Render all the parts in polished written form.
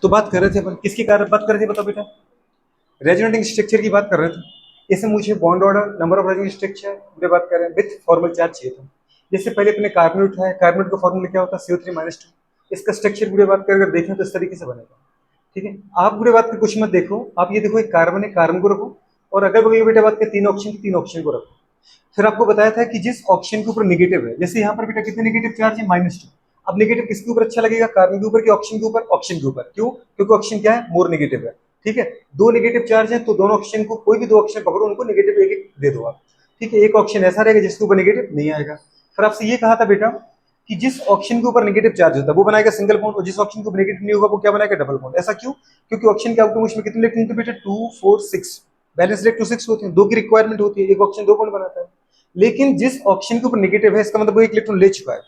तो बात कर रहे थे अपन किसकी बात कर रहे थे बताओ बेटा, रेजोनेटिंग स्ट्रक्चर की बात कर रहे थे। इसमें मुझे bond order, number of resonating structure ये बात कर रहे हैं, विथ फॉर्मल चार्ज चाहिए था। जैसे पहले अपने कार्बन उठाया, कार्बन का फॉर्मूला क्या होता है, CO3-2। इसका स्ट्रक्चर पूरे बात कर अगर देखें तो इस तरीके से बनेगा। ठीक है, आप पूरे बात की कुछ मत देखो, आप ये देखो एक कार्बन है, कार्बन को रखो और अगर बगल में बेटा बात के तीन ऑप्शन को रखो। फिर आपको बताया था कि जिस ऑप्शन के ऊपर नेगेटिव है, जैसे यहाँ पर बेटा कितने नेगेटिव चार्ज है, -2। अब नेगेटिव किसके ऊपर अच्छा लगेगा, कार्बन के ऊपर कि ऑप्शन के ऊपर, ऑप्शन के ऊपर। क्यों? क्योंकि ऑप्शन क्या है, मोर नेगेटिव है। ठीक है, दो नेगेटिव चार्ज है तो दोनों ऑप्शन को, कोई भी दो ऑप्शन पकड़ो, उनको नेगेटिव एक एक दे दो आप। ठीक है, एक ऑप्शन ऐसा रहेगा जिसके ऊपर नेगेटिव नहीं आएगा। फिर आपसे ये कहा था बेटा कि जिस ऑप्शन के ऊपर नेगेटिव चार्ज होता है वो बनाएगा सिंगल बॉन्ड, और जिस ऑप्शन के ऊपर नेगेटिव नहीं होगा वो क्या बनाएगा, डबल बॉन्ड। ऐसा क्यों? क्योंकि ऑप्शन के आउटर मोस्ट में कितने इलेक्ट्रॉन होते हैं बेटा, 2 4 6। बैलेंस इलेक्ट्रॉन 6 होते हैं, दो की रिक्वायरमेंट होती है, एक ऑप्शन दो बॉन्ड बनाता है। लेकिन जिस ऑप्शन के ऊपर नेगेटिव है इसका मतलब वो एक इलेक्ट्रॉन ले चुका है,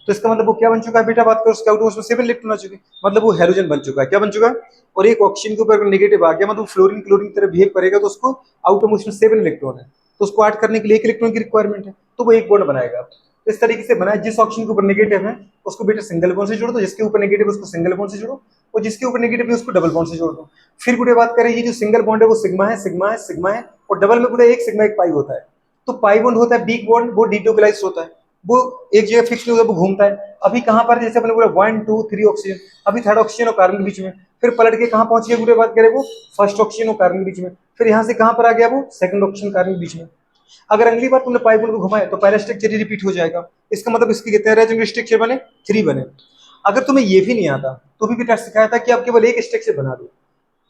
तो इसका मतलब वो क्या बन चुका है बेटा, बात करो उसके आउटर मोस्ट में 7 इलेक्ट्रॉन आ चुके हैं, मतलब वो हेलोजन बन चुका है। क्या बन चुका है? और एक ऑप्शन के ऊपर नेगेटिव आ गया मतलब फ्लोरीन क्लोरीन की तरह बिहेव करेगा, तो उसको आउटर मोस्ट में 7 इलेक्ट्रॉन है, तो उसको ऐड करने के लिए एक इलेक्ट्रॉन की रिक्वायरमेंट है, तो वो एक बॉन्ड बनाएगा। तो इस तरीके से बनाए, जिस ऑप्शन के ऊपर नेगेटिव है उसको बेटा सिंगल बॉन्ड से जोड़ दो, जिसके ऊपर नेगेटिव है उसको सिंगल बॉन्ड से जोड़ो, और जिसके ऊपर नेगेटिव है उसको डबल बॉन्ड से जोड़ दो। फिर गुड़े बात करें, ये जो सिंगल बॉन्ड है वो सिग्मा है, सिग्मा है, सिग्मा है, और डबल में गुड़े एक सिग्मा एक पाई होता है। तो पाई बॉन्ड होता है बिग बॉन्ड, वो डिटोकलाइज होता है, वो एक जगह फिक्स नहीं होता, वो घूमता है। अभी कहां पर, जैसे अपने बोला 1 2 3 ऑक्सीजन, अभी थर्ड ऑक्सीजन और कार्बन के बीच में, फिर पलट के कहां पहुंच गया पूरे बात करें, वो फर्स्ट ऑक्सीजन और कार्बन के बीच में, फिर यहां से कहां पर आ गया, वो सेकंड ऑक्सीजन कार्बन के बीच में। अगर अगली बार तुमने पाई बॉन्ड को घुमाया तो पहला स्ट्रक्चर ही रिपीट हो जाएगा, इसका मतलब इसके कितने रेजोनेंट स्ट्रक्चर बने, 3 बने। अगर तुम्हें ये भी नहीं आता तो भी बेटा सिखाया था कि आप केवल एक स्ट्रक्चर बना दो।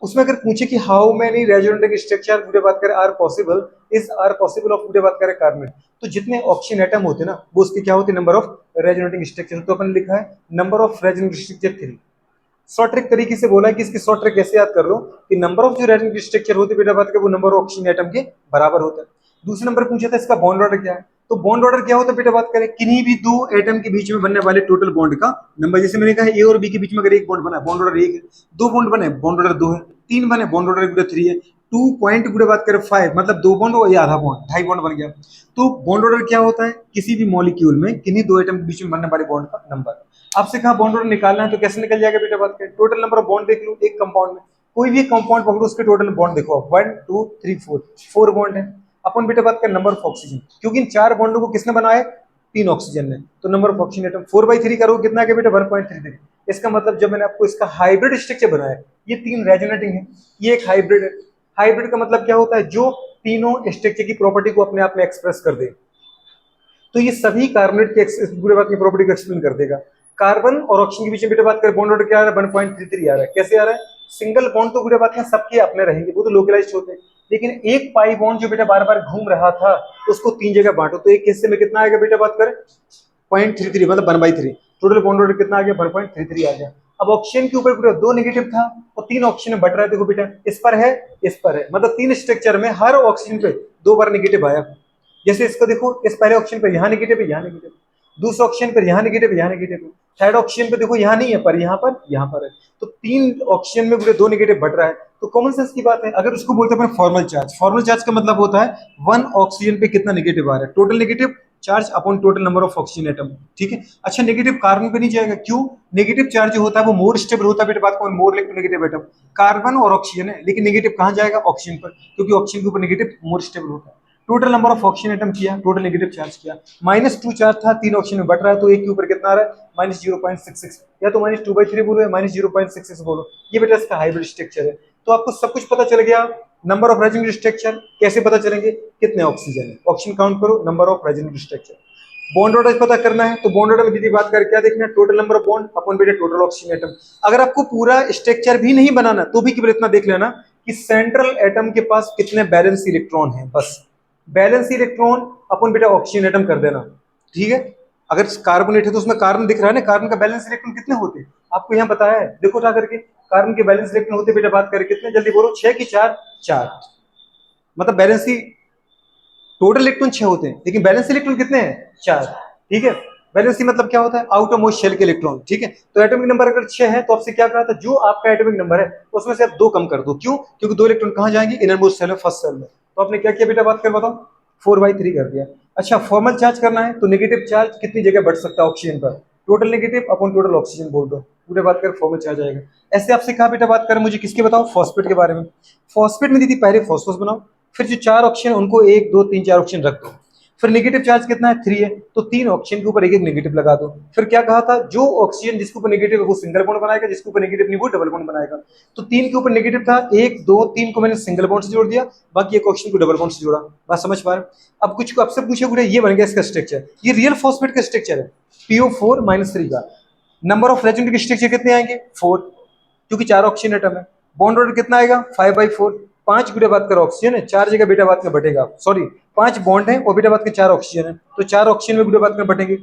उसमें अगर पूछे कि हाउ मेनी रेजोनेटिंग स्ट्रक्चर पूरे बात करें are possible, is are possible of पूरे बात करें कार्बन, तो जितने ऑक्सीजन एटम होते हैं ना वो उसके क्या होते हैं, नंबर ऑफ रेजोनेटिंग स्ट्रक्चर। तो अपन लिखा है number of resonating structure 3। Short trick तरीके से बोला है कि इसकी शॉर्ट ट्रिक कैसे याद कर लो कि नंबर ऑफ जो रेजोनेटिंग स्ट्रक्चर होते बेटा बात करें वो नंबर ऑफ ऑक्सीजन एटम के बराबर होता है। दूसरे नंबर पूछा था इसका बॉन्ड ऑर्डर क्या है, तो बॉन्ड ऑर्डर क्या होता है बेटा बात करें, किन्हीं भी दो एटम के बीच में बनने वाले टोटल बॉन्ड का नंबर। जैसे मैंने कहा ए और बी के बीच में अगर एक बॉन्ड बना है बॉन्ड ऑर्डर 1 है, दो बॉन्ड बने बॉन्ड ऑर्डर 2 है, तीन बने बॉन्ड ऑर्डर 3 है, 2 पॉइंट गुड़े बात करें 5 मतलब दो बॉन्ड और ये आधा बॉन्ड, ढाई बॉन्ड बन गया। तो बॉन्ड ऑर्डर क्या होता है, किसी भी मॉलिक्यूल में किन्हीं दो एटम के बीच में बनने वाले बॉन्ड का नंबर। आपसे कहा बॉन्ड ऑर्डर निकालना है तो कैसे निकल जाएगा बेटा बात करें, टोटल नंबर ऑफ बॉन्ड देख लो एक कंपाउंड में, कोई भी कंपाउंड पकड़ो उसके टोटल बॉन्ड देखो, 1 2 3 4, 4 बॉन्ड है। अपन बेटा बात करें नंबर ऑफ ऑक्सीजन, क्योंकि इन 4 बॉन्डों को किसने बनाया, 3 ऑक्सीजन ने, तो नंबर ऑफ ऑक्सीजन एटम 4/3 करो कितना आ गया बेटा 1.33। इसका मतलब जब मैंने आपको इसका हाइब्रिड स्ट्रक्चर बनाया, ये 3 रेजोनेटिंग है, ये एक हाइब्रिड है। हाइब्रिड का मतलब क्या होता है, जो तीनों स्ट्रक्चर की प्रॉपर्टी को अपने आप में एक्सप्रेस कर दे। तो ये सभी कार्बोनेट के पूरे बात की प्रॉपर्टी को एक्सप्लेन कर देगा। कार्बन और ऑक्सीजन के बीच में बेटा बात करें बॉन्ड ऑर्डर क्या आ रहा है, 1.33 आ रहा है। कैसे आ रहा है, सिंगल बॉन्ड तो पूरे बात में सबके अपने रहेंगे, वो तो लोकलाइज्ड होते हैं, लेकिन एक पाई बॉन्ड जो बेटा बार बार घूम रहा था उसको 3 जगह बांटो, तो एक हिस्से में कितना आएगा बेटा बात करें 0.33 मतलब 1/3, टोटल बॉन्ड ऑर्डर कितना आ गया 1.33 आ गया। अब ऑक्सीजन के ऊपर पूरा 2 नेगेटिव था और 3 ऑक्सीजन में बट रहा है, देखो बेटा इस पर है, इस पर है, मतलब 3 स्ट्रक्चर में हर ऑक्सीजन पे 2 बार नेगेटिव आया। जैसे इसको देखो, इस पहले ऑप्शन पर यहाँ नेगेटिव है, यहाँ नेगेटिव, दूसरे ऑप्शन पर यहाँ नेगेटिव है, यहाँ नेगेटिव है, थर्ड ऑप्शन पे देखो यहाँ नहीं है पर यहाँ पर है, तो 3 ऑप्शन में पूरे 2 नेगेटिव बढ़ रहा है। तो कॉमन सेंस की बात है, अगर उसको बोलते हैं फॉर्मल चार्ज, फॉर्मल चार्ज का मतलब होता है 1 ऑक्सीजन पे कितना नेगेटिव आ रहा है, total negative charge upon total number of oxygen atom. ठीक है, अच्छा नेगेटिव कार्बन पे नहीं जाएगा, क्यों, नेगेटिव चार्ज जो होता है वो मोर स्टेबल होता है बेटा बात को, मोर इलेक्ट्रोनेगेटिव एटम। कार्बन और ऑक्सीजन है लेकिन नेगेटिव कहां जाएगा, ऑक्सीजन पर, क्योंकि ऑक्सीजन के ऊपर नेगेटिव मोर स्टेबल होता है। Total number of oxygen atom किया, टोटल नेगेटिव चार्ज किया, -2 चार्ज था, 3 ऑक्सीजन में बढ़ रहा है, तो एक के ऊपर कितना आ रहा है -0.66, या तो -2/3 बोलो या -0.66 बोलो। ये बेटा इसका हाइब्रिड स्ट्रक्चर है। तो आपको सब कुछ पता चल गया, नंबर ऑफ रेजोनेंट स्ट्रक्चर कैसे पता चलेंगे, कितने ऑक्सीजन है, ऑक्सीजन काउंट करो, number of resonant structure. Bond order पता करना है तो बॉन्ड ऑर्डर में दीदी बात करके क्या देखना है, टोटल नंबर ऑफ बॉन्ड अपन बेटे टोटल ऑक्सीजन एटम। अगर आपको पूरा स्ट्रक्चर भी नहीं बनाना तो भी केवल इतना देख लेना कि सेंट्रल एटम के पास कितने बैलेंस इलेक्ट्रॉन है, बस बैलेंस इलेक्ट्रॉन अपन बेटा ऑक्सीजन एटम कर देना। ठीक है, अगर कार्बोनेट है तो उसमें कार्बन दिख रहा है ना, कार्बन का बैलेंस इलेक्ट्रॉन कितने होते हैं आपको यहाँ बताया है, देखो उठा करके, कार्बन के बैलेंस इलेक्ट्रॉन होते बेटा बात करें कितने, जल्दी बोलो, 6 की 4, 4, मतलब बैलेंस ही, टोटल इलेक्ट्रॉन 6 होते हैं लेकिन बैलेंस इलेक्ट्रॉन कितने हैं, 4। ठीक है, वैलेंसी मतलब क्या होता है, आउटर मोस्ट शेल के इलेक्ट्रॉन। ठीक है, तो एटॉमिक नंबर अगर 6 है तो आपसे क्या कहा था, जो आपका एटॉमिक नंबर है उसमें से आप 2 कम कर दो, क्यों, क्योंकि 2 इलेक्ट्रॉन कहां जाएंगे, इनर मोस्ट शेल में, फर्स्ट शेल में। तो आपने क्या किया बेटा बात कर बताओ, 4/3 कर दिया। अच्छा फॉर्मल चार्ज करना है तो नेगेटिव चार्ज कितनी जगह बढ़ सकता है ऑक्सीजन पर, total negative upon total oxygen बोल दो, पूरे बात करें फॉर्मल चार्ज आएगा। ऐसे आपसे कहा बेटा बात करें मुझे किसके बताओ, फॉस्फेट के बारे में। फॉस्फेट में दीदी पहले फॉस्फोरस बनाओ, फिर जो 4 ऑक्सीजन उनको 1 2 3 4 ऑक्सीजन रख दो, फिर नेगेटिव चार्ज कितना है 3 है, तो 3 ऑक्सीजन के ऊपर एक एक नेगेटिव लगा दो। फिर क्या कहा था, जो ऑक्सीजन जिसके ऊपर नेगेटिव है वो सिंगल बॉन्ड बनाएगा, जिसके ऊपर नेगेटिव नहीं वो डबल बॉन्ड बनाएगा। तो 3 के ऊपर नेगेटिव था, 1 2 3 को मैंने सिंगल बॉन्ड से जोड़ दिया, बाकी एक ऑक्सीजन को डबल बॉन्ड से जोड़ा। बात समझ पा रहे हो। अब कुछ को आपसे पूछे गुड़े ये बन गया इसका स्ट्रक्चर, ये रियल फॉस्फेट का स्ट्रक्चर है PO4 -3 का। नंबर ऑफ रेजोनेटिव स्ट्रक्चर कितने आएंगे 4, क्योंकि 4 ऑक्सीजन एटम है। बॉन्ड ऑर्डर कितना आएगा 5/4, 5 बेटा बात कर ऑक्सीजन है, 4 जगह बेटा बात में बटेगा, सॉरी 5 बॉन्ड है और बेटा बात के 4 ऑक्सीजन है, तो 4 ऑक्सीजन में बेटा बात में बटेंगे।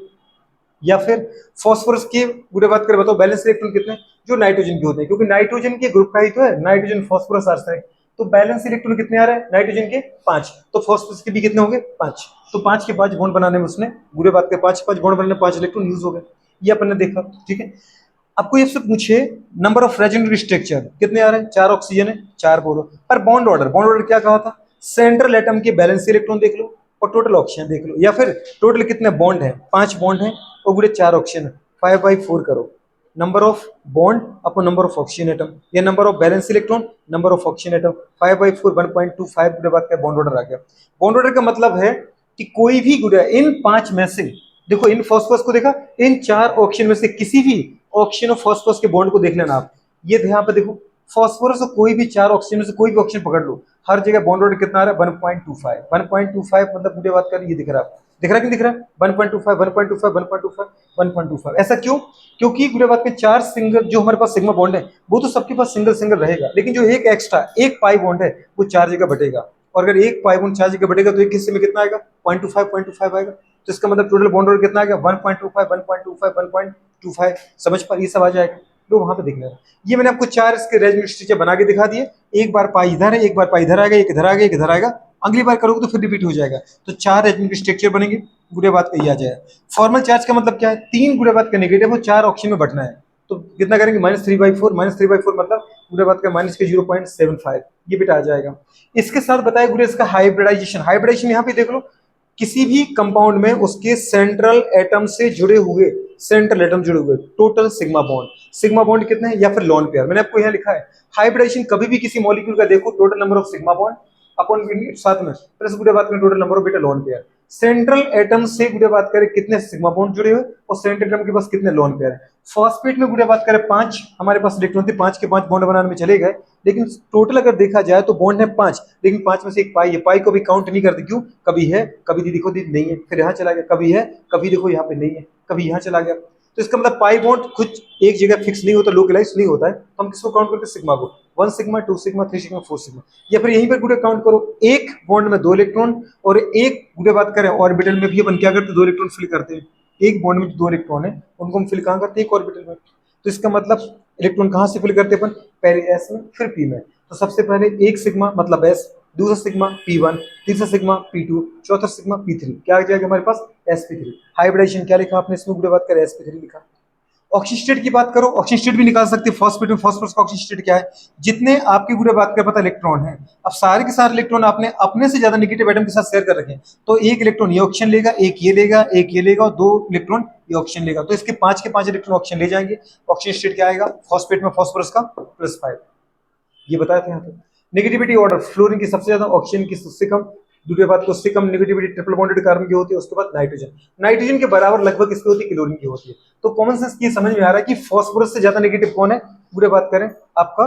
या फिर फॉस्फोरस के बेटा बात करें बताओ बैलेंस इलेक्ट्रॉन कितने, जो नाइट्रोजन के होते हैं, क्योंकि नाइट्रोजन के ग्रुप का ही तो है नाइट्रोजन फॉस्फोरस आर्सेनाइड, तो बैलेंस इलेक्ट्रॉन कितने आ रहे हैं नाइट्रोजन के 5, तो फॉस्फोरस के भी कितने होंगे 5, तो 5 के 5 बॉन्ड बनाने में उसने बुरे बात के 5 बॉन्ड बनाने में 5 इलेक्ट्रॉन यूज हो गए, ये अपन ने देखा। ठीक है, आपको ये सब पूछे नंबर ऑफ रेजोनेटिव स्ट्रक्चर कितने आ रहे हैं, 4 ऑक्सीजन है 4 बोलो, पर बॉन्ड ऑर्डर क्या कहा था, सेंट्रल एटम के बैलेंस इलेक्ट्रॉन देख लो और टोटल ऑक्सीजन देख लो, या फिर टोटल कितने बॉन्ड है 5 बॉन्ड है और पूरे 4 ऑक्सीजन है, 5/4 करो, number of bond upon number of oxygen atom, या number of balance electron number of oxygen atom, 5/4 1.25 के बाद का बॉन्ड ऑर्डर आ गया। बॉन्ड ऑर्डर का मतलब है कि कोई भी गुड़ा इन 5 में से, देखो इन फॉस्फोरस को देखा, इन 4 ऑक्सीजन में से किसी भी ऑक्सीजन और फॉस्फोरस के बॉन्ड को देख लेना आप, ये ध्यान पे देखो फॉस्फोरस और कोई भी 4 ऑक्सीजन में से कोई भी ऑक्सीजन पकड़ लो, हर जगह बॉन्ड ऑर्डर कितना आ रहा है 1.25, 1.25 मतलब पूरी बात कर ये दिख रहा है, दिख रहा है कि दिख रहा है 1.25 1.25 1.25 1.25, ऐसा क्यों, क्योंकि पूरे बात में 4 सिंगल जो हमारे पास सिग्मा बॉन्ड है वो तो सबके पास सिंगल सिंगल रहेगा, लेकिन जो एक एक्स्ट्रा एक पाई बॉन्ड है वो 4 जगह बटेगा, और अगर एक पाई बॉन्ड 4 जगह बटेगा तो एक हिस्से में कितना आएगा 0.25 आएगा, तो इसका मतलब टोटल बॉन्ड ऑर्डर कितना आ गया 1.25 1.25 1.25, समझ पर ये सब आ जाएगा, लो वहां पे देख लेना। ये मैंने आपको 4 इसके रेजोनेटिव स्ट्रक्चर बना के दिखा दिए, एक बार पाई इधर है, एक बार पाई इधर आएगा, एक इधर आएगा, एक इधर आएगा, अगली बार करोगे तो फिर रिपीट हो जाएगा, तो 4 रेजोनेटिव स्ट्रक्चर बनेंगे, गुड़े बात का ये आ जाएगा। फॉर्मल चार्ज का मतलब क्या है, 3 गुड़े बात का नेगेटिव वो 4 ऑक्सीजन में बटना है, तो कितना करेंगे -3/4, -3/4 मतलब गुड़े बात का माइनस के 0.75, ये बेटा आ जाएगा। इसके साथ बताया गुड़े इसका हाइब्रिडाइजेशन यहाँ पे देख लो, किसी भी कंपाउंड में उसके सेंट्रल एटम से जुड़े हुए टोटल सिग्मा बॉन्ड कितने हैं, या फिर लोन पेयर, मैंने आपको यहाँ लिखा है। हाइब्रिडाइजेशन कभी भी किसी मॉलिक्यूल का देखो, total number of sigma bond upon साथ में प्लस गुड़े बात करें टोटल नंबर ऑफ बेटा लोन पेयर, सेंट्रल एटम से गुड़े बात करें कितने सिग्मा बॉन्ड जुड़े हुए और सेंट्रल एटम के पास कितने लोन पेयर है। फॉस्फेट में गुड़े बात करें 5 हमारे पास इलेक्ट्रॉन थे, 5 के 5 बॉन्ड बनाने में चले गए, लेकिन टोटल अगर देखा जाए तो बॉन्ड है 5, लेकिन 5 में से एक पाई है, पाई को भी काउंट नहीं करते, क्यों, कभी है कभी दी देखो दी नहीं है, फिर यहाँ चला गया, कभी है कभी देखो यहाँ पे नहीं है, कभी यहाँ चला गया, तो इसका मतलब पाई बॉन्ड कुछ एक जगह फिक्स नहीं होता, लोकलाइज नहीं होता है, तो हम किसको काउंट करते हैं सिग्मा को, 1 सिग्मा 2 सिग्मा 3 सिग्मा 4 सिग्मा, या फिर यहीं पर गुड़े काउंट करो, एक बॉन्ड में 2 इलेक्ट्रॉन और एक गुड़े बात करें ऑर्बिटल में भी अपन क्या करते हैं 2 इलेक्ट्रॉन फिल करते हैं, एक बॉन्ड में 2 इलेक्ट्रॉन है उनको हम फिल कहाँ करते हैं एक ऑर्बिटल में, तो इसका मतलब इलेक्ट्रॉन कहाँ से फिल करते हैं अपन, पहले एस में फिर पी में, तो सबसे पहले एक सिग्मा मतलब एस, दूसरा सिग्मा P1, तीसरा सिग्मा P2, चौथा सिग्मा P3, क्या आ जाएगा हमारे पास sp3। हाइब्रिडाइजेशन क्या लिखा आपने इसमें गुड़े बात करें sp3 लिखा। ऑक्सीजन स्टेट की बात करो, ऑक्सीजन स्टेट भी निकाल सकते हैं, फॉस्फेट में फॉस्फोरस का ऑक्सीजन स्टेट क्या है, जितने आपके गुड़े बात कर पता इलेक्ट्रॉन है, अब सारे के सारे इलेक्ट्रॉन आपने अपने से ज्यादा नेगेटिव एटम के साथ शेयर कर रखे हैं, तो एक इलेक्ट्रॉन ये ऑक्सीजन लेगा, एक ये लेगा, एक ये लेगा और 2 इलेक्ट्रॉन ये ऑक्सीजन लेगा, तो इसके 5 के 5 इलेक्ट्रॉन ऑक्सीजन ले जाएंगे, ऑक्सीजन स्टेट क्या आएगा, फॉस्फेट में फॉस्फोरस का +5, ये बताया था यहाँ पे। नेगेटिविटी ऑर्डर, फ्लोरीन की सबसे ज्यादा, ऑक्सीजन की सबसे कम, दूसरे बात को उससे कम नेगेटिविटी ट्रिपल बॉन्डेड कार्बन की होती है, उसके बाद नाइट्रोजन के बराबर लगभग इसकी होती है क्लोरीन की होती है, तो कॉमन सेंस ये समझ में आ रहा है कि फॉस्फोरस से ज्यादा नेगेटिव कौन है, पूरे बात करें आपका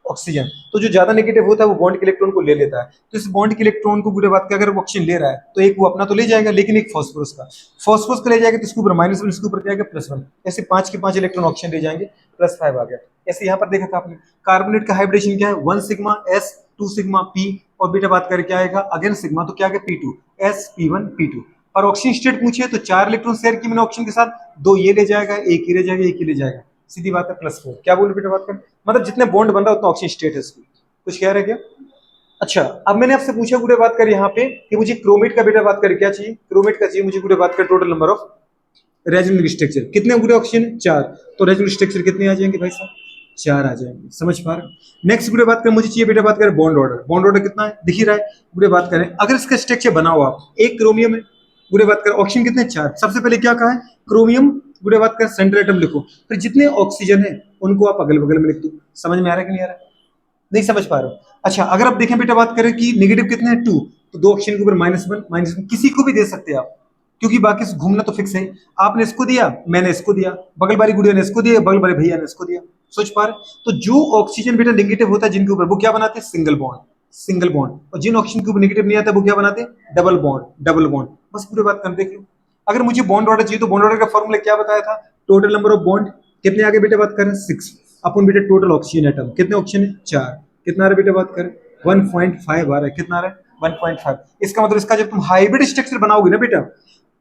ऑक्सीजन, तो जो ज्यादा नेगेटिव होता है वो बॉन्ड के इलेक्ट्रॉन को ले लेता है, तो इस बॉन्ड के इलेक्ट्रॉन को पूरे बात का अगर ऑक्सीजन ले रहा है तो एक वो अपना तो ले जाएगा, लेकिन एक फॉस्फोरस का ले जाएगा, तो इसके ऊपर -1 इसके ऊपर क्या आएगा +1, ऐसे 5 के 5 इलेक्ट्रॉन ऑक्सीजन ले जाएंगे, +5 आ गया। ऐसे यहाँ पर देखा था आपने कार्बोनेट का हाइब्रिडेशन क्या है, 1 सिग्मा S 2 सिग्मा P और बेटा बात करें क्या आएगा अगेन सिग्मा, तो क्या आएगा P2 S P1 P2, और ऑक्सीजन स्टेट पूछिए तो 4 इलेक्ट्रॉन शेयर की मैंने ऑक्सीजन के साथ, 2 ये ले जाएगा, एक ये ले जाएगा, एक ये ले जाएगा, सीधी बात है +4, क्या बोले बेटा बात कर, मतलब जितने बॉन्ड बन रहा है उतना ऑक्सीजन स्टेट है इसकी, कुछ कह रहे क्या। अच्छा अब मैंने आपसे पूछा गुड़े बात कर यहाँ पे कि मुझे क्रोमेट का बेटा बात कर क्या चाहिए, क्रोमेट का चाहिए मुझे गुड़े बात कर total number of resonative structure, कितने गुड़े ऑक्सीजन 4, तो रेजोनेटिव स्ट्रक्चर कितने आ जाएंगे भाई साहब 4 आ जाएंगे, समझ पा रहे। नेक्स्ट गुड़े बात करें मुझे चाहिए बेटा बात करें बॉन्ड ऑर्डर कितना है दिख ही रहा है, गुड़े बात करें अगर इसका स्ट्रक्चर बनाओ आप, एक क्रोमियम है, गुड़े बात कर ऑक्सीजन कितने 4, सबसे पहले क्या कहा है क्रोमियम, गुड़े बात कर सेंट्रल एटम लिखो, फिर जितने ऑक्सीजन है उनको आप अगल बगल में लिख दो। समझ में आ रहा है कि नहीं आ रहा है? नहीं समझ पा रहे हो? अच्छा अगर आप देखें बेटा बात करें कि नेगेटिव कितने हैं 2, तो दो ऑक्सीजन के ऊपर -1 किसी को भी दे सकते हैं आप, क्योंकि बाकी से घूमना तो फिक्स है। आपने इसको दिया, मैंने इसको दिया, बगल वाली गुड़िया ने इसको दिया, बगल वाले भैया ने इसको दिया। सोच पा रहे? तो जो ऑक्सीजन बेटा नेगेटिव होता है जिनके ऊपर, वो क्या बनाते हैं सिंगल बॉन्ड, सिंगल बॉन्ड, और जिन ऑक्सीजन के ऊपर नेगेटिव नहीं आता वो क्या बनाते हैं डबल बॉन्ड, डबल बॉन्ड। बस पूरी बात कर देख लो। अगर मुझे बॉन्ड ऑर्डर चाहिए तो बॉन्ड ऑर्डर का फॉर्मूला क्या बताया था, टोटल नंबर ऑफ बॉन्ड कितने आगे बेटा बात करें 6 अपन बेटा टोटल ऑक्सीजन एटम कितने ऑक्सीजन है 4, कितना आ रहा है बेटा बात करें 1.5 आ रहा है, कितना आ रहा है 1.5। इसका मतलब इसका जब तुम हाइब्रिड स्ट्रक्चर बनाओगे ना बेटा,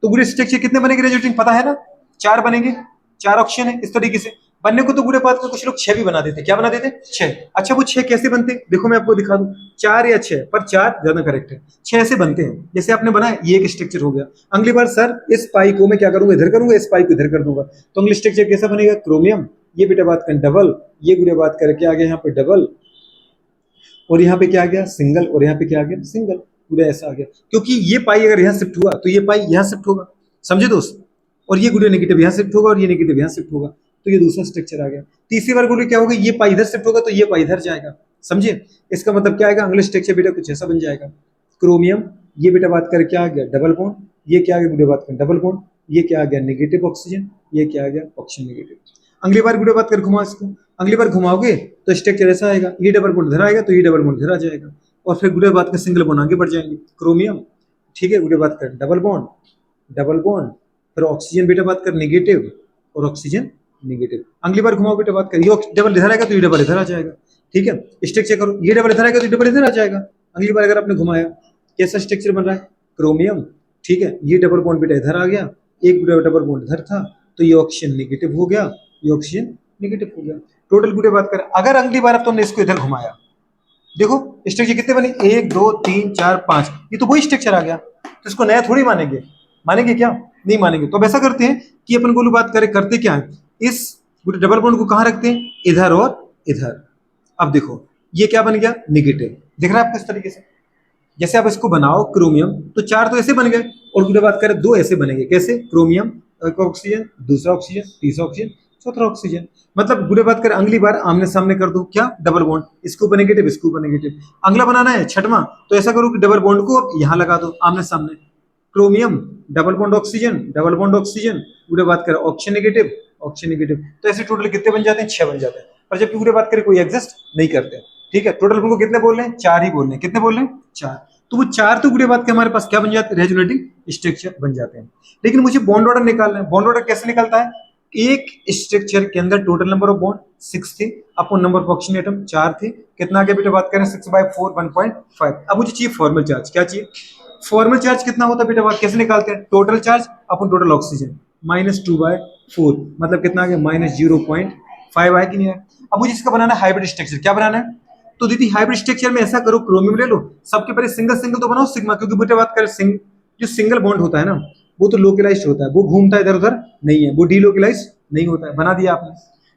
तो गुड़े स्ट्रक्चर कितने बनेंगे रेजोनेटिंग पता है ना, 4 बनेंगे, 4 ऑक्सीजन है इस तरीके से बनने को। तो गुड़े बात में कुछ लोग 6 भी बना देते, क्या बना देते 6। अच्छा वो 6 कैसे बनते, देखो मैं आपको दिखा दूं, 4 या 6, पर 4 ज्यादा करेक्ट है, 6 ऐसे बनते हैं जैसे आपने बनाया ये एक स्ट्रक्चर हो गया। अगली बार सर इस पाई को मैं क्या करूंगा इधर करूंगा, इस पाई को इधर कर दूंगा, तो अगली स्ट्रक्चर कैसा बनेगा क्रोमियम, ये बेटा बात कर डबल, ये गुड़े बात करके आ गया यहाँ पे डबल, और यहाँ पे क्या आ गया सिंगल, और यहाँ पे क्या आ गया सिंगल, पूरा ऐसा आ गया। क्योंकि ये पाई अगर यहाँ शिफ्ट हुआ तो ये पाई यहाँ शिफ्ट होगा, समझे दोस्त, और ये गुड़े नेगेटिव यहाँ शिफ्ट होगा और ये नेगेटिव यहाँ शिफ्ट होगा, तो ये दूसरा स्ट्रक्चर आ गया। तीसरी बार गुड़े क्या होगा, ये पाई इधर शिफ्ट होगा तो ये पाई इधर जाएगा, समझे। इसका मतलब क्या आएगा अगले स्ट्रक्चर बेटा कुछ ऐसा बन जाएगा क्रोमियम, ये बेटा बात कर क्या आ गया डबल बॉन्ड, ये क्या आ गया गुड़े बात कर डबल बॉन्ड, ये क्या आ गया नेगेटिव ऑक्सीजन, ये क्या आ गया ऑक्सीजन नेगेटिव। अगली बार गुड़े बात कर घुमाओ इसको, अगली बार घुमाओगे तो स्ट्रक्चर ऐसा आएगा, ये डबल बॉन्ड इधर आएगा तो ये डबल बॉन्ड इधर आ जाएगा, और फिर गुड़े बात कर सिंगल बॉन्ड आगे बढ़ जाएंगे क्रोमियम, ठीक है गुड़े बात कर डबल बॉन्ड, डबल बॉन्ड, फिर ऑक्सीजन बेटा बात कर नेगेटिव और ऑक्सीजन नेगेटिव। अगली बार घुमाओ बेटा बात कर, ये डबल इधर आएगा तो ये डबल इधर आ जाएगा, ठीक है स्ट्रक्चर करो, ये डबल इधर आएगा तो ये डबल इधर आ जाएगा। अगली बार अगर आपने घुमाया कैसा स्ट्रक्चर बन रहा है क्रोमियम, ठीक है ये डबल बॉन्ड बेटा इधर आ गया, एक डबल बॉन्ड इधर था, तो ये ऑक्सीजन नेगेटिव हो गया, ये ऑक्सीजन नेगेटिव हो गया। टोटल गुड़े बात कर, अगर अगली बार अब तुमने इसको इधर घुमाया, देखो स्ट्रक्चर कितने बने 1 2 3 4 5, ये तो वही स्ट्रक्चर आ गया, तो इसको नया थोड़ी मानेंगे, मानेंगे क्या, नहीं मानेंगे। तो अब ऐसा करते हैं कि अपन को बात करें करते क्या है, इस डबल बॉन्ड को कहाँ रखते हैं इधर और इधर। अब देखो ये क्या बन गया नेगेटिव, दिख रहा है आपको इस तरीके से, जैसे आप इसको बनाओ क्रोमियम तो 4 तो ऐसे बन गए, और गुड़े बात करें 2 ऐसे बनेंगे, कैसे क्रोमियम एक ऑक्सीजन दूसरा ऑक्सीजन तीसरा ऑक्सीजन चौथा ऑक्सीजन। मतलब गुड़े बात करें अगली बार आमने सामने कर दो क्या डबल बॉन्ड, इसके ऊपर नेगेटिव इसके ऊपर नेगेटिव। अगला बनाना है छठवां, तो ऐसा करो कि डबल बॉन्ड को यहाँ लगा दो आमने सामने, chromium double bond oxygen double bond oxygen, गुड़े बात करें ऑक्सीजन नेगेटिव ऑक्सीजन नेगेटिव, तो ऐसे टोटल कितने बन जाते हैं 6 बन जाते हैं। पर जबकि गुड़े बात करें कोई एग्जिस्ट नहीं करते, ठीक है टोटल को कितने बोल रहे हैं 4 ही बोल रहे हैं, कितने बोल रहे हैं 4, तो वो 4 तो गुड़े बात के हमारे पास क्या बन जाते हैं रेजोनेटिंग स्ट्रक्चर बन जाते हैं। लेकिन मुझे बॉन्ड ऑर्डर निकालना है, बॉन्ड ऑर्डर कैसे निकलता है, एक स्ट्रक्चर के अंदर टोटल नंबर ऑफ बॉन्ड 6 थे, अपन नंबर ऑफ ऑक्सीजन एटम 4 थे, कितना आगे बेटा बात करें 6/4 1.5। अब मुझे चाहिए फॉर्मल चार्ज, क्या चाहिए फॉर्मल चार्ज कितना होता है बेटा बात कैसे निकालते हैं, टोटल चार्ज अपन टोटल ऑक्सीजन -2/4, मतलब कितना आ गया -0.5 आया कि नहीं आया। अब मुझे इसका बनाना है हाइब्रिड स्ट्रक्चर, क्या बनाना है, तो दीदी हाइब्रिड स्ट्रक्चर में ऐसा करो क्रोमियम ले लो, सबके पहले सिंगल सिंगल तो बनाओ सिग्मा, क्योंकि बेटा बात करें जो सिंगल बॉन्ड होता है ना वो तो लोकलाइज्ड होता है, वो घूमता है इधर उधर नहीं है, वो डीलोकलाइज्ड नहीं होता है, बना दिया आपने।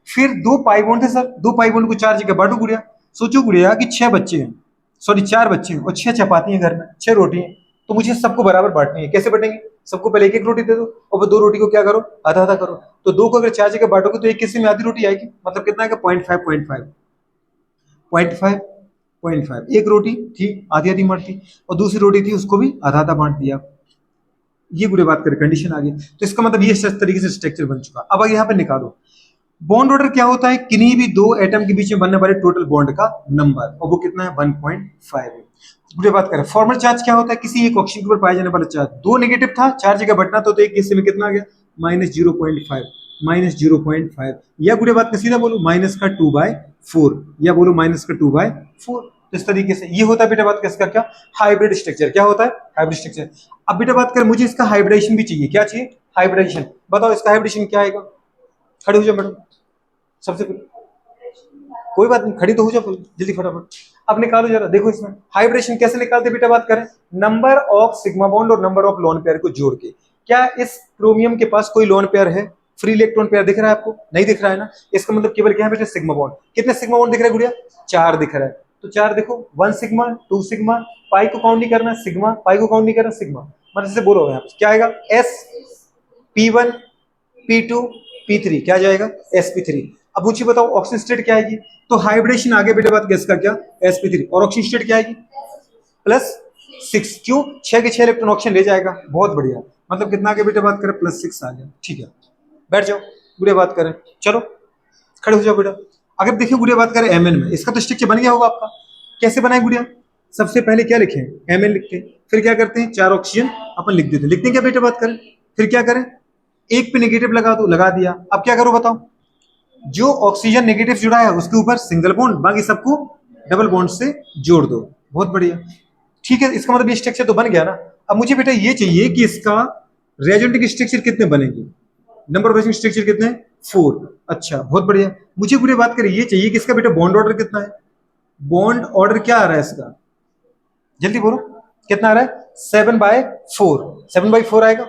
फिर 2 पाई बॉन्ड है सर, 2 पाई बॉन्ड को 4 जगह बांटो गुड़िया, सोचो गुड़िया कि 6 बच्चे हैं, सॉरी 4 बच्चे हैं और 6 चपाती हैं घर में, 6 रोटी हैं, तो मुझे सबको बराबर बांटनी है, कैसे बांटेंगे, सबको पहले एक एक रोटी दे दो और वो 2 रोटी को क्या करो आधा आधा करो, तो 2 को अगर 4 जगह बांटोगे तो एक किसी में आधी रोटी आएगी, मतलब कितना आएगा 0.5 एक रोटी थी आधी आधी बांटती और दूसरी रोटी थी उसको भी आधा आधा बांट दिया, ये बुरे बात करें कंडीशन आ गई। तो इसका मतलब ये इस तरीके से स्ट्रक्चर बन चुका। अब यहाँ पे निकालो बॉन्ड ऑर्डर क्या होता है, किन्हीं भी 2 एटम के बीच में बनने वाले टोटल बॉन्ड का नंबर, और वो कितना है 1.5 है। बुरे बात करें फॉर्मल चार्ज क्या होता है, किसी एक ऑक्सीजन के ऊपर पाया जाने वाला चार्ज, 2 नेगेटिव था 4 जगह बटना तो एक हिस्से में कितना आ गया -0.5 या बुरे बात का सीधा बोलो -2/4 या बोलो -2/4। तो इस तरीके से ये होता है बेटा बात का इसका क्या हाइब्रिड स्ट्रक्चर, क्या होता है हाइब्रिड स्ट्रक्चर। अब बेटा बात कर मुझे इसका हाइब्रिडेशन भी चाहिए, क्या चाहिए हाइब्रिडेशन, बताओ इसका हाइब्रिडेशन क्या आएगा, खड़े हो जाओ मैडम सबसे पहले, कोई बात नहीं खड़ी तो हो जाओ जल्दी फटाफट। अब निकालो जरा, देखो इसमें हाइब्रिडेशन कैसे निकालते बेटा बात करें, नंबर ऑफ सिग्मा बॉन्ड और नंबर ऑफ लोन पेयर को जोड़ के। क्या इस क्रोमियम के पास कोई लोन पेयर है, फ्री इलेक्ट्रॉन पेयर दिख रहा है आपको, नहीं दिख रहा है ना, इसका मतलब केवल क्या है बेटा सिग्मा बॉन्ड। कितने सिग्मा बॉन्ड दिख रहे हैं गुड़िया 4 दिख रहा है, तो 4 देखो 1 सिग्मा 2 सिग्मा, पाई को काउंट नहीं करना सिग्मा, पाई को काउंट नहीं करना सिग्मा, मतलब से बोलो यहाँ पे क्या आएगा, sp1 p2 p3 क्या जाएगा, sp3। अब मुझे बताओ ऑक्सीजन स्टेट क्या आएगी, तो हाइब्रिडेशन आगे बेटे बात गैस का क्या, sp3, और ऑक्सीजन स्टेट क्या आएगी +6। क्यों, 6 के 6 इलेक्ट्रॉन ऑक्सीजन ले जाएगा, बहुत बढ़िया। मतलब कितना आगे बेटे बात करें, +6 आ गया। ठीक है, बैठ जाओ, गुड़िया बात करें, चलो खड़े हो जाओ बेटा। अगर देखिए गुड़िया बात करें एमएन में, इसका तो स्ट्रक्चर बन गया होगा आपका। कैसे बनाए गुड़िया, सबसे पहले क्या लिखें, एमएन लिखते हैं, फिर क्या करते हैं 4 ऑक्सीजन अपन लिख देते हैं, लिखते हैं क्या बेटा बात करें, फिर क्या करें, एक पे नेगेटिव लगा दो, लगा दिया। अब क्या करो बताओ, जो ऑक्सीजन नेगेटिव जुड़ा है उसके ऊपर सिंगल बॉन्ड, बाकी सबको डबल बॉन्ड से जोड़ दो, बहुत बढ़िया। ठीक है, इसका मतलब ये स्ट्रक्चर तो बन गया ना। अब मुझे बेटा ये चाहिए कि इसका रेजोनेटिंग स्ट्रक्चर कितने बनेंगे, नंबर ऑफ रेजोनेटिंग स्ट्रक्चर कितने, 4। अच्छा बहुत बढ़िया। मुझे पूरी बात करें, ये चाहिए कि इसका बेटा बॉन्ड ऑर्डर कितना है, बॉन्ड ऑर्डर क्या आ रहा है इसका, जल्दी बोलो कितना आ रहा है, 7/4। 7/4 आएगा,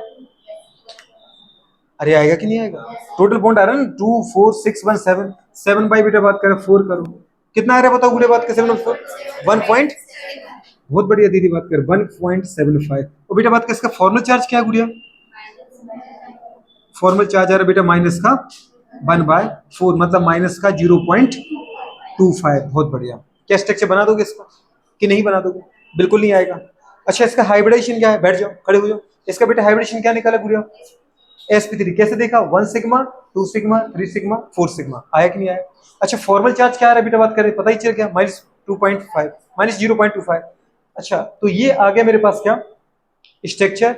अरे आएगा कि नहीं आएगा, टोटल बॉन्ड आ रहा है ना 2 4 6 1 7, 7 बाई बेटा बात करें 4 करो, कितना आ रहा है बताओ गुड़े बात कर 7/4, 1 पॉइंट, बहुत बढ़िया दीदी बात कर 1.75। और बेटा बात कर इसका फॉर्मल चार्ज क्या है गुड़िया, फॉर्मल चार्ज आ रहा है बेटा माइनस का 1/4, मतलब माइनस का 0.25। बहुत बढ़िया। क्या स्ट्रक्चर बना दोगे इसका कि नहीं बना दोगे, बिल्कुल नहीं आएगा। अच्छा इसका हाइब्रिडेशन क्या है, बैठ जाओ खड़े हो जाओ, इसका बेटा हाइब्रिडेशन क्या निकाला गुड़िया, sp3। कैसे देखा, 1 सिग्मा 2 सिग्मा 3 सिग्मा 4 सिग्मा, आया कि नहीं आया। अच्छा फॉर्मल चार्ज क्या आ रहा है बेटा बात करें, पता ही चल गया, -2.5 -0.25। अच्छा तो ये आ गया मेरे पास क्या, structure,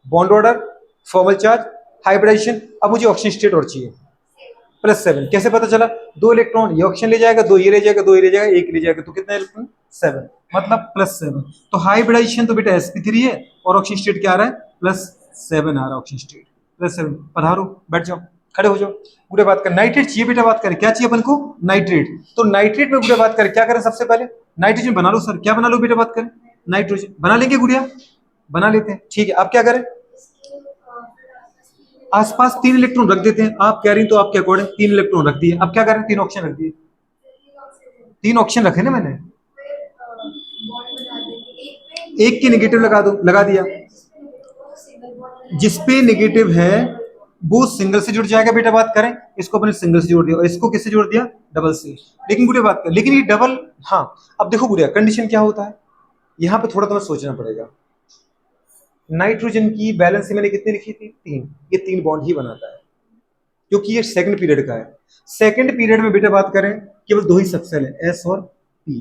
bond order, formal charge, hybridization. अब मुझे ऑक्सीजन स्टेट और चाहिए, +7। कैसे पता चला, 2 इलेक्ट्रॉन ये ऑक्सीजन ले जाएगा, 2 ये ले जाएगा, 2 ये ले जाएगा, 1 ले जाएगा, तो कितना इलेक्ट्रॉन, 7, मतलब +7। तो हाइब्रिडेशन तो बेटा sp3 है, और ऑक्सीजन स्टेट क्या आ रहा है, +7 आ रहा है ऑक्सीजन स्टेट, +7। पधारो, बैठ जाओ, खड़े हो जाओ। गुड़े बात कर नाइट्रेट चाहिए बेटा बात करें, क्या चाहिए अपन को, नाइट्रेट। तो नाइट्रेट में गुड़े बात करें क्या करें, सबसे पहले नाइट्रोजन बना लो सर, क्या बना लो बेटा बात करें, नाइट्रोजन बना लेंगे गुड़िया, बना लेते हैं। ठीक है, अब क्या करें, आसपास 3 इलेक्ट्रॉन रख देते हैं, आप कह रही तो आपके अकॉर्डिंग 3 इलेक्ट्रॉन रख दिए। अब क्या करें, 3 ऑक्सीजन रख दिए, 3 ऑक्सीजन रखे ना मैंने, एक की नेगेटिव लगा दो, लगा दिया, जिसपे नेगेटिव है वो सिंगल से जुड़ जाएगा बेटा बात करें, इसको अपने सिंगल से जोड़ दिया, और इसको किससे जोड़ दिया, डबल से। लेकिन गुड़िया बात कर, लेकिन ये डबल, हाँ अब देखो गुड़िया कंडीशन क्या होता है, यहाँ पे थोड़ा तुम्हें सोचना पड़ेगा। नाइट्रोजन की बैलेंस मैंने कितनी लिखी थी, 3, ये 3 बॉन्ड ही बनाता है, क्योंकि ये सेकंड पीरियड का है। सेकंड पीरियड में बेटा बात करें केवल 2 ही सबसेल है, एस और पी।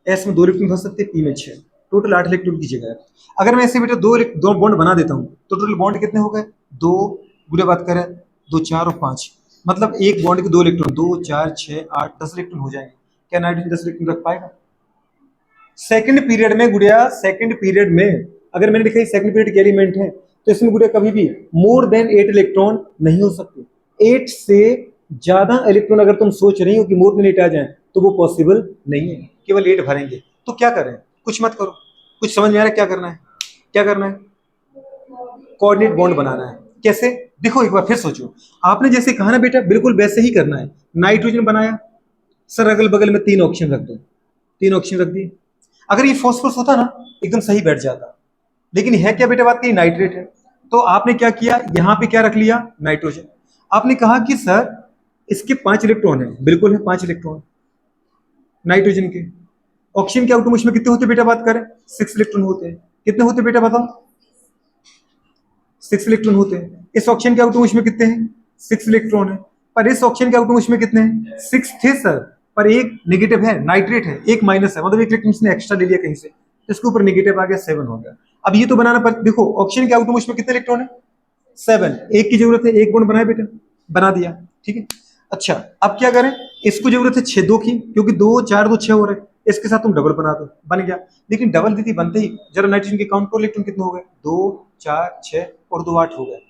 एस में 2 इलेक्ट्रॉन फंस सकते हैं, पी में 6, टोटल 8 इलेक्ट्रॉन की जगह है। अगर मैं ऐसे बेटा दो बॉन्ड बना देता हूँ तो टोटल बॉन्ड कितने हो गए, 2, बुरे बात करें 2 4 और 5, मतलब एक बॉन्ड के 2 इलेक्ट्रॉन, 2 4 6 8 10 इलेक्ट्रॉन हो जाएंगे। क्या नाइट्रोजन 10 इलेक्ट्रॉन रख पाएगा सेकंड पीरियड में गुड़िया, सेकंड पीरियड में अगर मैंने लिखा सेकंड पीरियड के एलिमेंट है तो इसमें गुड़िया कभी भी मोर देन 8 इलेक्ट्रॉन नहीं हो सकते। 8 से ज्यादा इलेक्ट्रॉन अगर तुम सोच रही हो कि मोर देन 8 आ जाए तो वो पॉसिबल नहीं है, केवल 8 भरेंगे। तो क्या करें, कुछ मत करो, कुछ समझ में आ रहा है क्या करना है, क्या करना है, कोऑर्डिनेट बॉन्ड बनाना है। कैसे, देखो एक बार फिर सोचो, आपने जैसे कहा ना बेटा बिल्कुल वैसे ही करना है। नाइट्रोजन बनाया सर, अगल बगल में 3 ऑक्सीजन रख दो, 3 ऑक्सीजन रख दिए। अगर ये फॉस्फोरस होता ना एकदम सही बैठ जाता, लेकिन है क्या बेटा बात की, नाइट्रेट है। तो आपने क्या किया, यहां पे क्या रख लिया, नाइट्रोजन। आपने कहा कि सर इसके 5 इलेक्ट्रॉन है, बिल्कुल है 5 इलेक्ट्रॉन नाइट्रोजन के। ऑक्सीजन के आउटम उसमें कितने होते बेटा बात करें, 6 इलेक्ट्रॉन होते हैं। कितने होते बेटा बताओ, 6 इलेक्ट्रॉन होते हैं। इस ऑक्सीजन के आउटम उसमें कितने हैं, 6 इलेक्ट्रॉन है। पर इस ऑक्सीजन के आउटम उसमें कितने हैं, 6 थे सर, पर एक नेगेटिव है, नाइट्रेट है, एक माइनस है, मतलब एक इलेक्ट्रॉन इसने एक्स्ट्रा ले लिया कहीं से, तो इसके ऊपर नेगेटिव आ गया, 7 हो गया। अब ये तो बनाना पर देखो ऑक्सीजन के आउटम उसमें कितने इलेक्ट्रॉन है, 7, एक की जरूरत है, एक बॉन्ड बनाए बेटा, बना दिया, ठीक है। अच्छा अब क्या करें, इसको जरूरत है 6 2 की, क्योंकि 2 4 2 6 हो रहे हैं, इसके साथ तुम डबल बना दो, बन गया। लेकिन डबल दीदी बनते ही जरा नाइट्रोजन के काउंट को, इलेक्ट्रॉन कितने हो गए, 2 4 6 और 2 8 हो गए।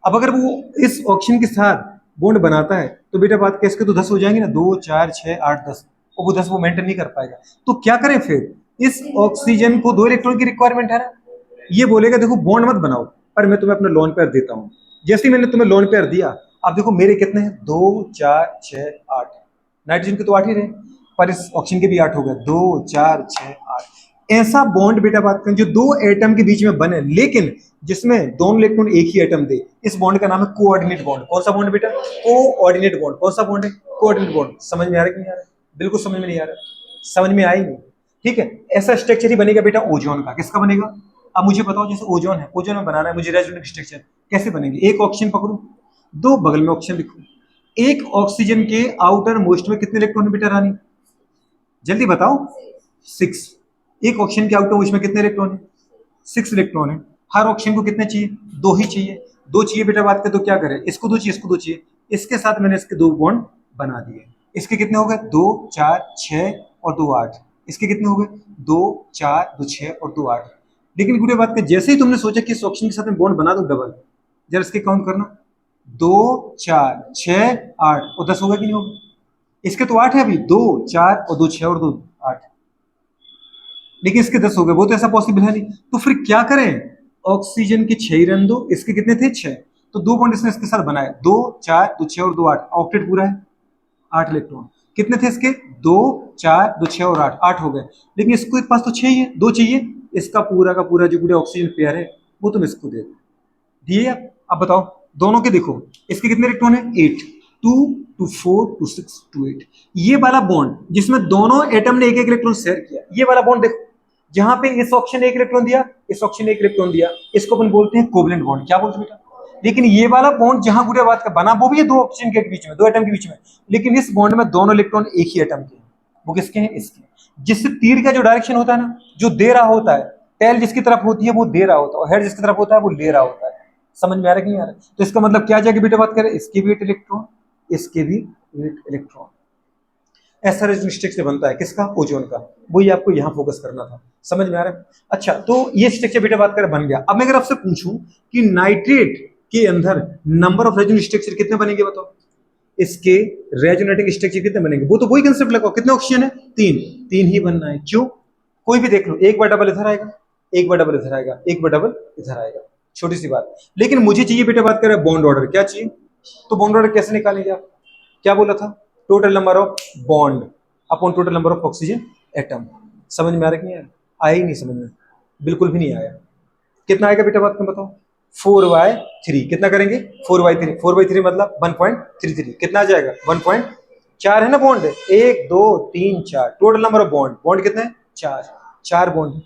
अब अगर वो इस ऑक्सीजन के साथ बॉन्ड बनाता है तो बेटा बात कैसे के तो 10 हो जाएंगे ना, 2 4 6 8 10, और वो 10 वो मेंटेन नहीं कर पाएगा। तो क्या करें फिर, इस ऑक्सीजन को 2 इलेक्ट्रॉन की रिक्वायरमेंट है ना, ये बोलेगा देखो बॉन्ड मत बनाओ, पर मैं तुम्हें अपना लोन पेयर देता हूँ। जैसे ही मैंने तुम्हें लोन पेयर दिया, अब देखो मेरे कितने हैं, 2 4 6 8, नाइट्रोजन के तो 8 ही रहे, पर इस ऑक्सीजन के भी 8 हो गए, 2 4 6 8। ऐसा बॉन्ड बेटा बात करें जो दो एटम के बीच में बने लेकिन जिसमें दोनों इलेक्ट्रॉन एक ही एटम दे, इस बॉन्ड का नाम है कोऑर्डिनेट बॉन्ड। कौन सा बॉन्ड बेटा? Coordinate bond. कौन सा बॉन्ड है? Coordinate bond. समझ में आ रहा है कि नहीं आ रहा? बिल्कुल समझ में नहीं आ रहा, समझ में आएगी। ठीक है, ऐसा स्ट्रक्चर ही बनेगा बेटा ओजोन का। किसका बनेगा? अब मुझे बताओ, जैसे ओजोन है, ओजोन में बनाना है मुझे रेजोनेंट स्ट्रक्चर, कैसे बनेंगे? एक ऑक्सीजन पकड़ू, दो बगल में ऑक्सीजन लिखो। एक ऑक्सीजन के आउटर मोस्ट में कितने इलेक्ट्रॉन बेटा रानी? जल्दी बताओ। 6। एक ऑक्सीजन के आउटर मोस्ट में कितने इलेक्ट्रॉन है? 6 इलेक्ट्रॉन है। हर ऑक्सीजन को कितने चाहिए? 2 ही चाहिए। 2 चाहिए बेटा बात करें तो क्या करें? इसको 2 चाहिए, इसको 2 चाहिए। इसके साथ मैंने इसके 2 बॉन्ड बना दिए। इसके कितने हो गए? 2 4 6 और 2 8। इसके कितने हो गए? 2 4 2 6 और 2 8। लेकिन गुड़े बात करें, जैसे ही तुमने सोचा कि इस ऑक्सीजन के साथ में बॉन्ड बना दो डबल, जरा इसके काउंट करना, 2 4 6 8 और 10 होगा कि नहीं होगा? इसके तो 8 है अभी, 2 4 और 2 6 और 2 8, लेकिन इसके 10 हो गए, वो तो ऐसा पॉसिबल है नहीं। तो फिर क्या करें? ऑक्सीजन के 6 ही रहने दो। इसके कितने थे? 6। तो 2 बॉन्ड इसने इसके साथ बनाए, 2 4 2 6 और 2 8। ऑक्टेट पूरा है, 8 इलेक्ट्रॉन। कितने थे इसके? 2 4 2 6 और 8, 8 हो गए। लेकिन इसके पास तो 6 ही है, 2 चाहिए। इसका पूरा का पूरा जो पूरे ऑक्सीजन पेयर है वो तुम इसको दे दो। दिए आप? अब बताओ दोनों के देखो, इसके कितने इलेक्ट्रॉन है? 8। 2 2 4 2 6 2 8। ये वाला बॉन्ड जिसमें दोनों एटम ने एक एक इलेक्ट्रॉन शेयर किया, ये वाला बॉन्ड देखो, जहां पे इस ऑक्सीजन ने एक इलेक्ट्रॉन दिया, इस ऑक्सीजन ने एक इलेक्ट्रॉन दिया, इसको अपन बोलते हैं कोवलेंट बॉन्ड। क्या बोलते हैं बेटा? लेकिन ये वाला बॉन्ड जहां गुड़े बात का बना, वो भी है दो ऑक्सीजन के बीच में, दो एटम के बीच में, लेकिन इस बॉन्ड में दोनों इलेक्ट्रॉन एक ही एटम के हैं। वो किसके हैं? इसके। जिससे तीर का जो डायरेक्शन होता है ना, जो दे रहा होता है, टेल जिसकी तरफ होती है वो दे रहा होता है, और हेड जिसकी तरफ होता है वो ले रहा होता है। समझ में आ रहा है कि नहीं आ रहा? तो इसका मतलब क्या जाएगा बेटा बात करें, इसके भी 8 इलेक्ट्रॉन, इसके भी 8 इलेक्ट्रॉन। ऐसा रेजोनेंस स्ट्रक्चर बनता है किसका? ओजोन का। वही आपको यहां फोकस करना था। समझ में आ रहा है? अच्छा, तो ये स्ट्रक्चर बेटा बात करें बन गया। अब मैं अगर आपसे पूछूं कि नाइट्रेट के अंदर नंबर ऑफ रेजोनेंस स्ट्रक्चर कितने बनेंगे बताओ? इसके रेजोनेटिंग स्ट्रक्चर कितने बनेंगे? वो तो वही कंसेप्ट लगाओ, कितने ऑक्सीजन है? 3। 3 ही बनना है। क्यों? कोई भी देख लो, एक बार डबल इधर आएगा, एक बार डबल इधर आएगा, एक बार डबल इधर आएगा, छोटी सी बात। लेकिन मुझे चाहिए बेटा बात करें बॉन्ड ऑर्डर, क्या चाहिए? तो बॉन्ड ऑर्डर कैसे निकालेंगे आप? क्या बोला था? Total number of bond upon total number of oxygen atom. समझ में आ रहा है कि नहीं? आया ही नहीं समझ में, बिल्कुल भी नहीं आया। कितना आएगा बेटा बात में बताओ? 4/3। कितना करेंगे? 4/3। 4/3 मतलब 1.33। कितना आ जाएगा? 1.4 है ना bond, 1 2 3 4, total number of bond. Bond कितने हैं? 4। 4 बॉन्ड।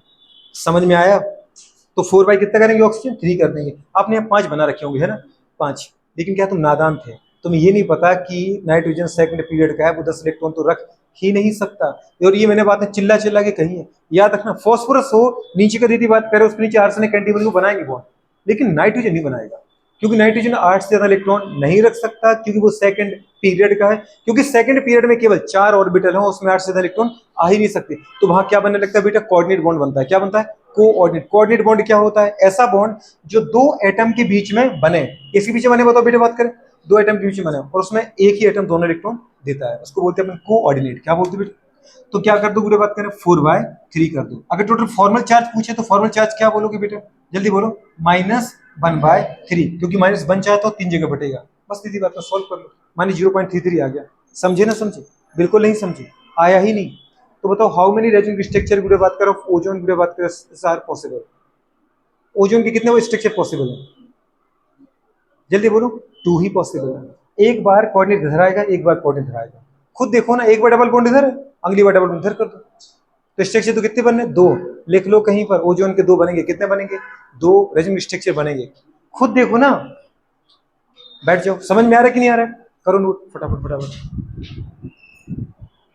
समझ में आया? तो 4 बाई कितना करेंगे? ऑक्सीजन 3 कर देंगे। आपने यहाँ 5 बना रखे होंगे, है ना? 5। लेकिन क्या तुम नादान थे? तुम्हें ये नहीं पता कि नाइट्रोजन सेकंड पीरियड का है, वो 10 इलेक्ट्रॉन तो रख ही नहीं सकता। और ये मैंने बातें चिल्ला चिल्ला के कही है, याद रखना। फॉस्फोरस हो, नीचे का दीदी बात करे, उसके नीचे आर्सेनिक एंटीमनी को बनाएंगे बॉन्ड, लेकिन नाइट्रोजन नहीं बनाएगा, क्योंकि नाइट्रोजन 8 से ज्यादा इलेक्ट्रॉन नहीं रख सकता, क्योंकि वो सेकंड पीरियड का है। क्योंकि सेकंड पीरियड में केवल 4 ऑर्बिटल है, उसमें 8 से ज्यादा इलेक्ट्रॉन आ ही नहीं सकते। तो वहां क्या बनने लगता है बेटा? कोऑर्डिनेट बॉन्ड बनता है। क्या बनता है? कोऑर्डिनेट। कोऑर्डिनेट बॉन्ड क्या होता है? ऐसा बॉन्ड जो दो एटम के बीच में बने। इसके पीछे बने बताओ बेटा बात करें, दो एटम के बीच में बने और उसमें एक ही एटम दोनों इलेक्ट्रॉन देता है, उसको बोलते हैं अपन कोऑर्डिनेट। क्या बोलते हैं बेटा? तो क्या कर दो पूरे बात करें, 4/3 कर दो। अगर टोटल फॉर्मल चार्ज पूछे तो फॉर्मल चार्ज क्या बोलोगे बेटा? जल्दी बोलो। -1/3, क्योंकि -1 चाहे तो 3 जगह बटेगा। बस सीधी बात है, सॉल्व कर लो। -0.33 आ गया। समझे ना? समझे? बिल्कुल नहीं समझे, आया ही नहीं। तो बताओ हाउ मेनी रेजोनेंस स्ट्रक्चर की बात करो, ओजोन की बात करो, आर पॉसिबल? ओजोन के कितने वो स्ट्रक्चर पॉसिबल है? जल्दी बोलो। 2 ही पॉसिबल है। एक बार कोऑर्डिनेट इधर आएगा, एक बार कोऑर्डिनेट इधर आएगा। खुद देखो ना, एक बार डबल बॉन्ड इधर है, अगली बार डबल बॉन्ड इधर कर दो, तो स्ट्रक्चर तो कितने बनने? 2। लिख लो कहीं पर, ओजोन के 2 बनेंगे। कितने बनेंगे? 2 रेजोनेंस स्ट्रक्चर बनेंगे। खुद देखो ना, बैठ जाओ। समझ में आ रहा है कि नहीं आ रहा है? करो नोट फटाफट फटाफट।